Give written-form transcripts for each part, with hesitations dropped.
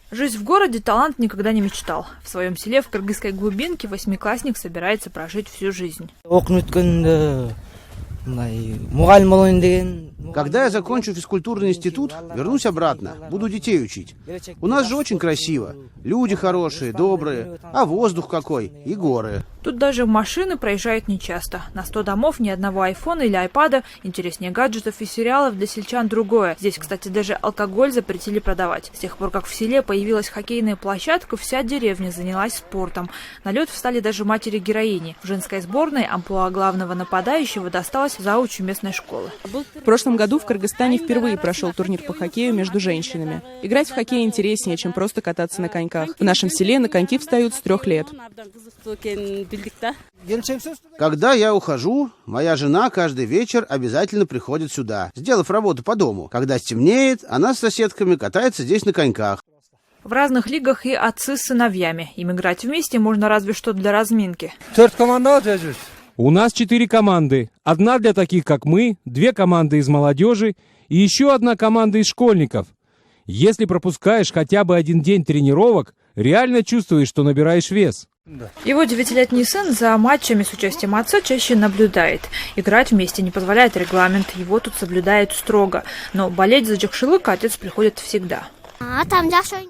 Жизнь в городе талант никогда не мечтал. В своем селе в кыргызской глубинке восьмиклассник собирается прожить всю жизнь. Когда я закончу физкультурный институт, вернусь обратно, буду детей учить. У нас же очень красиво. Люди хорошие, добрые, а воздух какой, и горы. Тут даже машины проезжают нечасто. На 100 домов ни одного айфона или айпада, интереснее гаджетов и сериалов для сельчан другое. Здесь, кстати, даже алкоголь запретили продавать. С тех пор, как в селе появилась хоккейная площадка, вся деревня занялась спортом. На лед встали даже матери-героини. В женской сборной амплуа главного нападающего досталось заучу местной школы. В прошлом году в Кыргызстане впервые прошел турнир по хоккею между женщинами. Играть в хоккей интереснее, чем просто кататься на коньках. В нашем селе на коньки встают с 3 лет. Когда я ухожу, моя жена каждый вечер обязательно приходит сюда, сделав работу по дому. Когда стемнеет, она с соседками катается здесь на коньках. В разных лигах и отцы с сыновьями. Им играть вместе можно разве что для разминки. У нас 4 команды. Одна для таких, как мы, 2 команды из молодежи и еще одна команда из школьников. Если пропускаешь хотя бы один день тренировок, реально чувствуешь, что набираешь вес. Его 9-летний сын за матчами с участием отца чаще наблюдает. Играть вместе не позволяет регламент, его тут соблюдают строго. Но болеть за Джакшылык отец приходит всегда.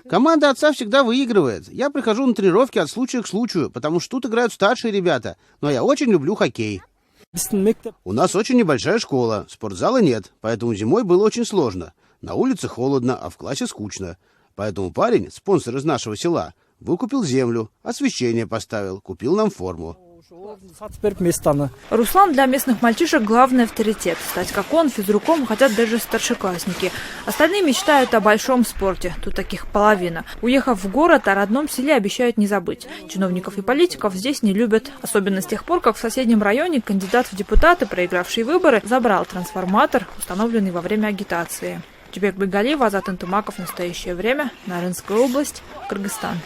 Команда отца всегда выигрывает. Я прихожу на тренировки от случая к случаю, потому что тут играют старшие ребята. Но я очень люблю хоккей. У нас очень небольшая школа, спортзала нет, поэтому зимой было очень сложно. На улице холодно, а в классе скучно. Поэтому парень, спонсор из нашего села, выкупил землю, освещение поставил, купил нам форму. Руслан для местных мальчишек главный авторитет. Стать как он физруком хотят даже старшеклассники. Остальные мечтают о большом спорте. Тут таких половина. Уехав в город, о родном селе обещают не забыть. Чиновников и политиков здесь не любят. Особенно с тех пор, как в соседнем районе кандидат в депутаты, проигравший выборы, забрал трансформатор, установленный во время агитации. Чебек Байгалиева, Азат Антымаков. Настоящее время. Нарынская область, Кыргызстан.